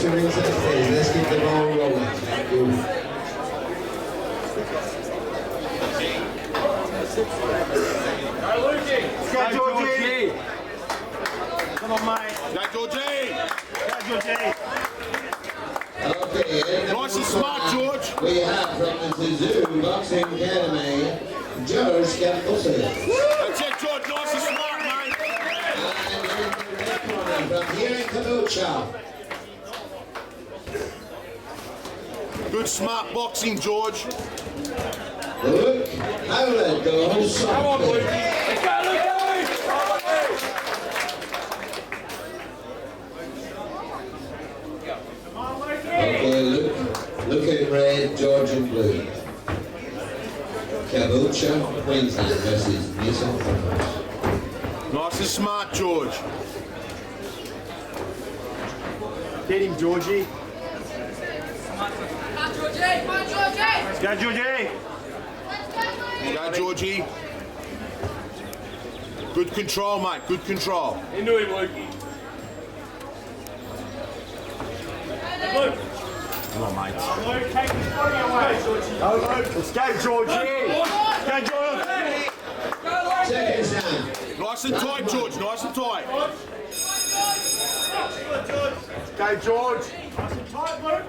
your ringside please. Let's keep the ball rolling. Thank you. Go, Georgie! Come on, mate. Go, Georgie! Go, Georgie! Okay, Nice and smart, George. we have from the Zoo Boxing Academy, George Kambosos. That's it, George. Nice and smart, mate. And from here in Kambosos. Good, smart boxing, George. Luke Howlett goes softly. Come on, Luke! Let's go, Luke! Okay, Luke in red, George in blue. Kambosos, Queensland versus New South Wales. Nice and smart, George. Get him, Georgie. Go, Georgie! Go, Georgie. Good control, mate. Good control. Into him, Lukey. Luke! Come on, mate. Luke, take his body away. Go, Luke. Let's go, Georgie. Go, George. Seconds down. Nice and tight, George. Nice and tight. Go, George. Nice and tight, Luke.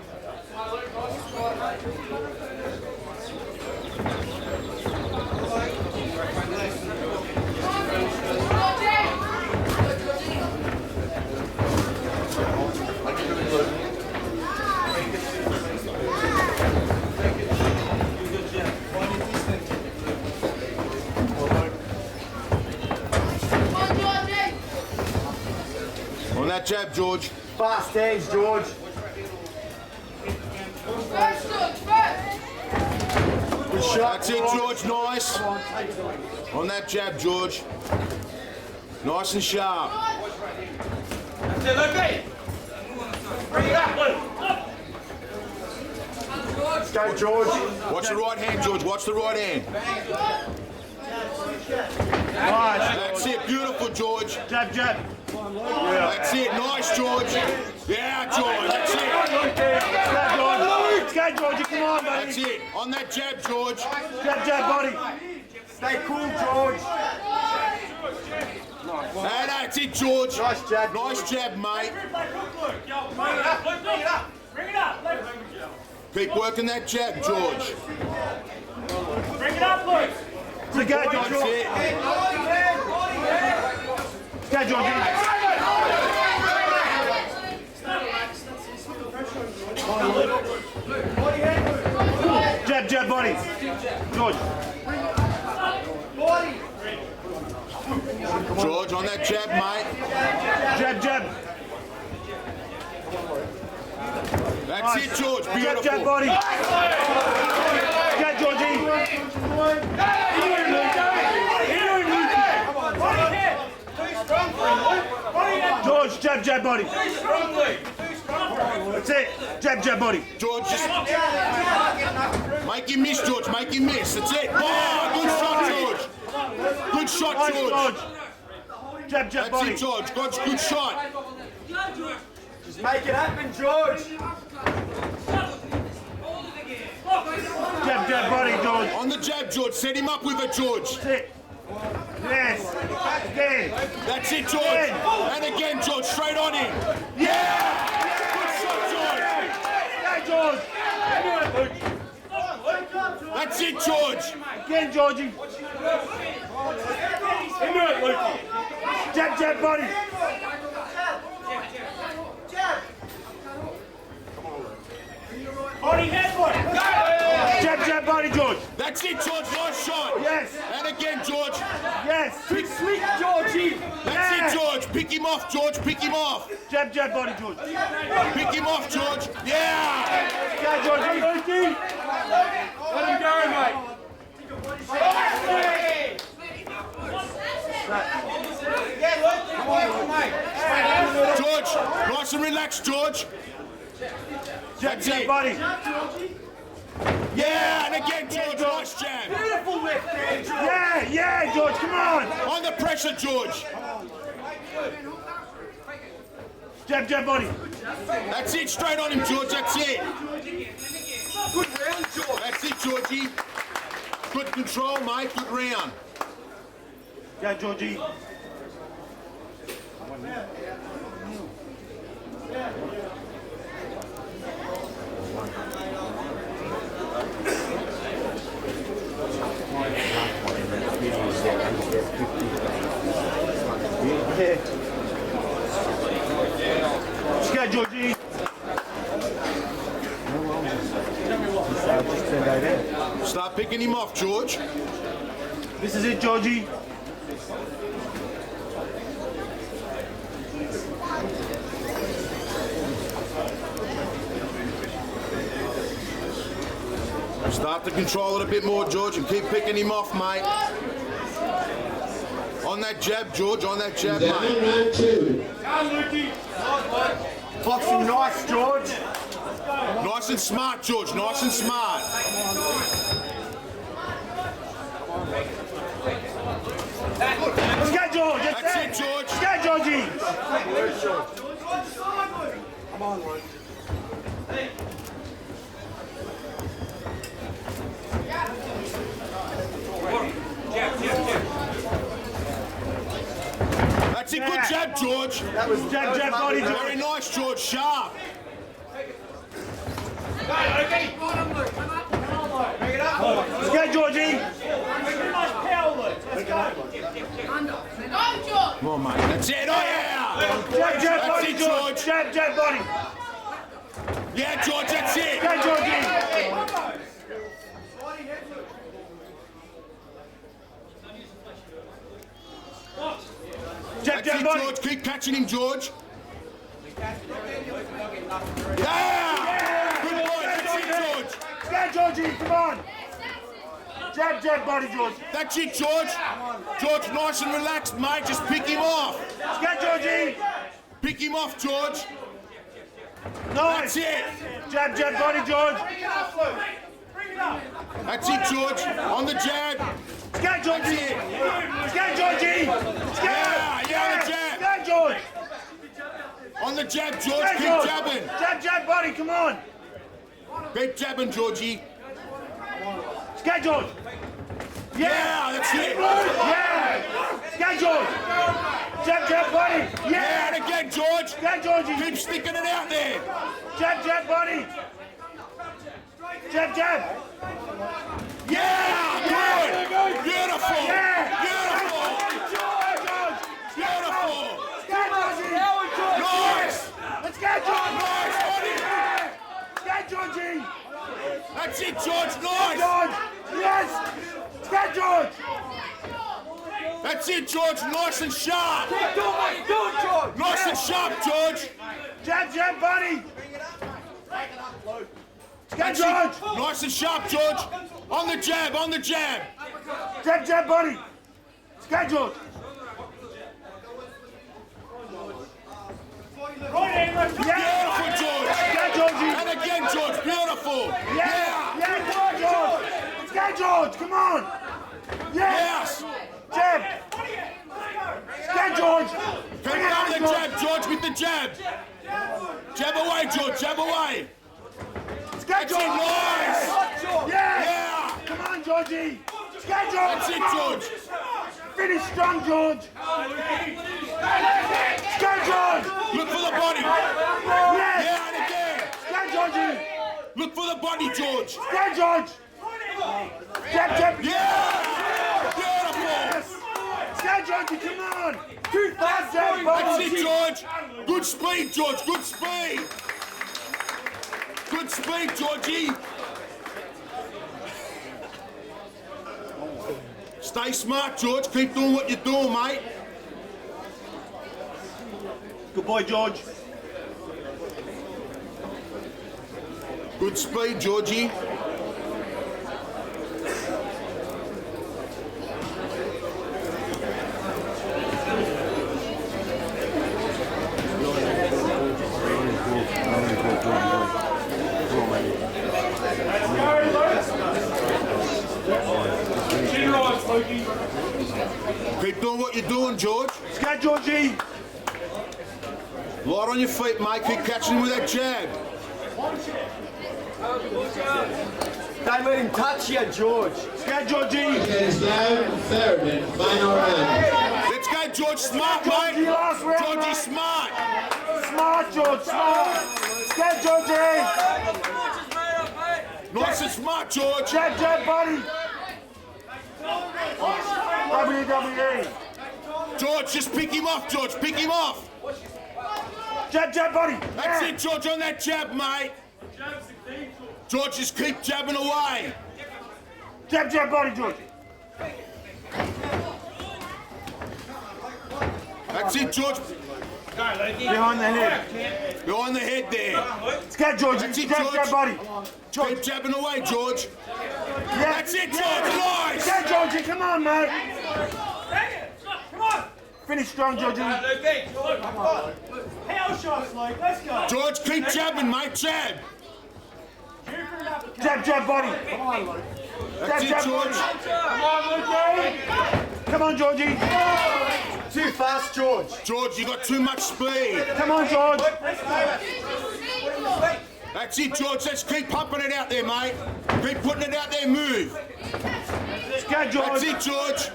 On that jab, George. Fast hands, George. Good shot. That's it, George. Nice. On that jab, George. Nice and sharp. That's it, Luke. Bring it up, Luke. Let's go, George. Watch the right hand, George. Watch the right hand. Nice. That's it. Beautiful, George. Jab, jab. That's it. Nice, George. Yeah, George. That's it. Let's go, George. Let's go, Georgie. Come on, buddy. That's it. On that jab, George. Jab, jab, buddy. Stay cool, George. Hey, that's it, George. Nice jab. Nice jab, mate. Bring it up, Luke. Bring it up. Bring it up. Keep working that jab, George. Bring it up, Luke. So go, George. That's it. Go, Georgie. Jab, jab, body. George. George, on that jab, mate. Jab, jab. That's it, George. Jab, jab, Beautiful. body. Go, Georgie. George, jab, jab, body. That's it. Jab, jab, body. George, just make him miss, George. Make him miss. That's it. Oh, good shot, George. Good shot, Nice, George. Jab, jab, That's body. it, George. Good shot. Just make it happen, George. Jab, jab, body, George. On the jab, George. Set him up with it, George. That's it. Yes. Again. That's it, George. And again, George. Straight on him. Yeah! Good shot, George. Go, George. That's it, George. Again, Georgie. Jab, jab, body. Body, head, boy. Jab, jab, body, George. That's it, George. Nice shot. Yes. And again, George. Yes. Quick sweep, Georgie. That's it, George. Pick him off, George. Pick him off. Jab, jab, body, George. Pick him off, George. Yeah! Go, Georgie. Let him go, mate. George, nice and relaxed, George. Jab, That's jab, it. body. Yeah, and again, George, nice jab. Beautiful left hand, George. Yeah, George, come on. Under pressure, George. Jab, jab, body. That's it, straight on him, George, that's it. Good round, George. That's it, Georgie. Good control, mate, good round. Yeah, Georgie. Let's go, Georgie. Start picking him off, George. This is it, Georgie. Start to control it a bit more, George, and keep picking him off, mate. On that jab, George, on that jab, Down mate. round 2. Boxing nice, George. Nice and smart, George, nice and smart. Let's go, George. That's it, George. Let's go, Georgie. Come on, Luke. That's a good jab, George. That was jab, jab, body, George. Very nice, George, sharp. Let's go, Georgie. Come on, mate. That's it. Oh, yeah. Jab, jab, That's body, it, George. George. Jab, jab, body. Yeah, George, that's it. Go, Georgie. Jab, That's jab, it, body. George. Keep catching him, George. Yeah! Good boy. That's it, George. Go, Georgie. Come on. Jab, jab, body, George. That's it, George. George, nice and relaxed, mate. Just pick him off. Let's go, Georgie. Pick him off, George. Nice. That's it. Jab, jab, body, George. That's it, George. On the jab. Let's go, Georgie. That's it. Let's go, Georgie. Let's go. Yeah, on the jab. Let's go, George. On the jab, George. Go, Keep George. jabbing. Jab, jab, body. Come on. Keep jabbing, Georgie. Let's go, George. Yeah, that's it. Yeah. Let's go, George. Jab, jab, body. Yeah, Yeah. and again, George. Go, Georgie. Keep sticking it out there. Jab, jab, body. Jab, jab. Yeah, good. Beautiful. Yeah. Beautiful. Beautiful. Let's go, Georgie. Nice. Let's go, George. Nice, buddy. Let's go, Georgie. That's it, George. Nice. George. Yes. Let's go, George. That's it, George. Nice and sharp. Do it, George. Nice and sharp, George. Jab, jab, buddy. Let's go, That's George. it. Nice and sharp, George. On the jab, on the jab. Jab, jab, buddy. Let's go, George. Beautiful, George. Go, Georgie. And again, George. Beautiful. Yeah. Yeah, come on, George. Let's go, George. Come on. Yes. Jab. Let's go, George. Keep it on the jab, George, with the jab. Jab away, George. Jab away. Let's go, That's it. George. Nice. Yeah. Yeah. Come on, Georgie. Let's go, George. That's it, Come on. George. Finish strong, George. Let's go, George. Look for the body. Yes. Yeah, and again. Let's go, Georgie. Look for the body, George. Let's go, George. Jab, jab. Yeah. Beautiful. Let's go, Georgie. Come on. Too fast, Jab, George. That's buddy. it, George. Good speed, George. Good speed. Good speed, Georgie. Stay smart, George. Keep doing what you're doing, mate. Good boy, George. Good speed, Georgie. Keep doing what you're doing, George. Let's go, Georgie. Light on your feet, mate. Keep catching him with that jab. Don't let him touch you, George. Scout Georgie. Against Loud Ferritin, final round. Let's go, George. Smart, Georgie, mate. last round, Georgie, mate. smart. Smart, George, smart. Scout Georgie. Nice and smart, George. Jab, jab, buddy. WWE. George, just pick him off, George. Pick him off. Jab, jab, buddy. That's it, George, on that jab, mate. George, just keep jabbing away. Jab, jab, buddy, George. That's it, George. Behind the head. Behind the head there. Scout Georgie. That's it, Jab, George. jab, buddy. Keep jabbing away, George. Yeah. That's it, George. Nice. Scout Georgie, come on, mate. Finish strong, Georgie. George, keep jabbing, mate. Jab. Jab, jab, buddy. That's it, George. Come on, Georgie. Too fast, George. George, you got too much speed. Come on, George. That's it, George. Let's keep pumping it out there, mate. Keep putting it out there. Move. Scout George. That's it, George.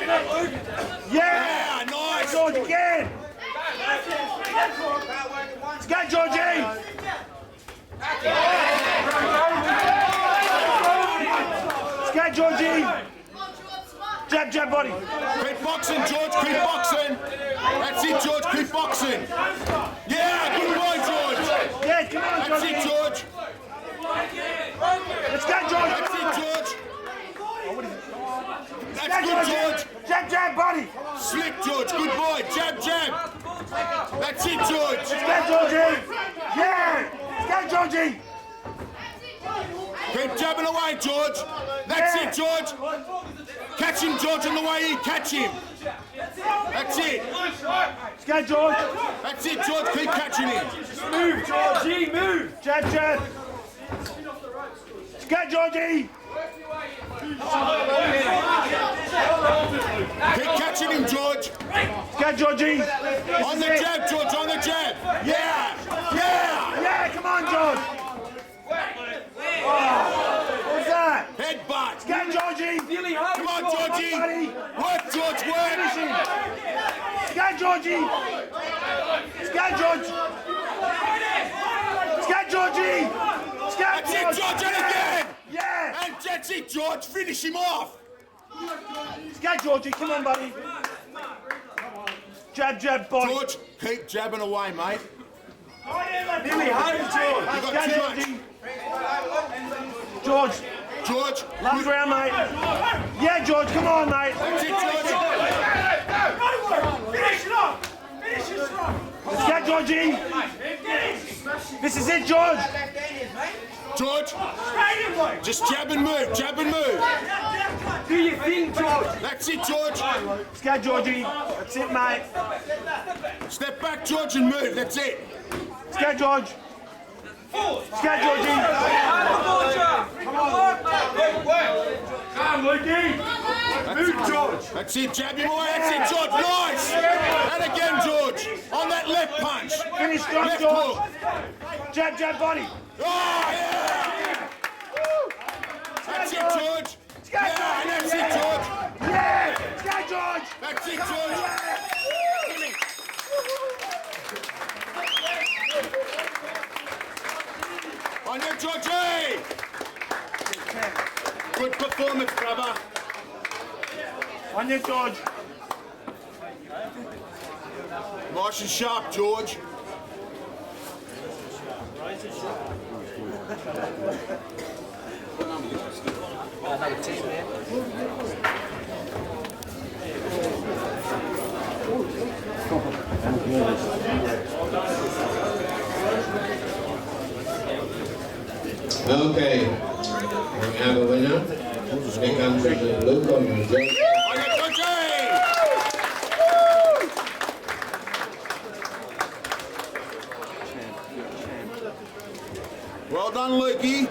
Yeah. Yeah, nice. George again. Scout Georgie. Scout Georgie. Jab, jab, buddy. Keep boxing, George. Keep boxing. That's it, George. Keep boxing. Yeah, good boy, George. Yeah, come on, That's it, Georgie. George. Let's go, George. That's it, George. Jab, That's good, George. Jab, jab, buddy. Slick, George. Good boy. Jab, jab. That's it, George. Scout Georgie. Yeah. Scout Georgie. Keep jabbing away, George. That's Yeah. it, George. Catch him, George, on the way in. Catch him. That's it. Scout George. That's it, George. Keep catching him. Move, Georgie, move. Jab, jab. Scout Georgie. Keep catching him, George. Scout Georgie. On the jab, George. On the jab. Yeah. Yeah. Yeah, come on, George. Oh, what's that? Headbutt. Scout Georgie. Come on, Georgie. Work, George. Work. Scout Georgie. Scout George. Scout Georgie. Scout That's it, George. And again. Yeah. And that's it, George. Finish him off. Scout Georgie, come on, buddy. Jab, jab, body. George, keep jabbing away, mate. Nearly home, George. You got Scout too much. Georgie. George, George. last round, mate. Yeah, George, come on, mate. That's it, George. Scout Georgie. This is it, George. George. Just jab and move. Jab and move. Do your thing, George. That's it, George. Scout Georgie. That's it, mate. Step back, George, and move. That's it. Scout George. Scout Georgie. Move, George. That's it. Jab him away. That's it, George. Nice. And again, George. On that left punch. Finish strong, Left George. hook. Jab, jab, body. Oh, yeah. That's it, George. Yeah, and that's it, George. Yeah. Scout George. That's it, George. On you, Georgie. Good performance, brother. On you, George. Nice and sharp, George. Okay, we have a winner. He comes from the blue corner. On you, Georgie. Well done, Lukey.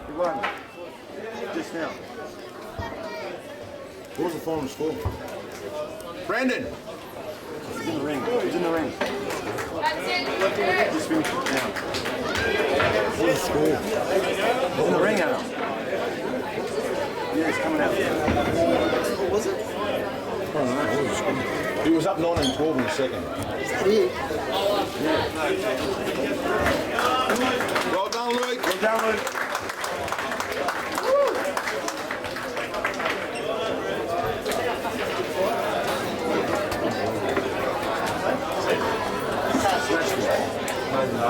You won. Just now. What was the finals for? Brandon. He's in the ring. He's in the ring. Just finish it now. What's the score? He's in the ring, Adam. Yeah, he's coming out. What was it? I don't know. What was the score? He was up 19-12 in the second. Well done, Luke. Well done, Luke.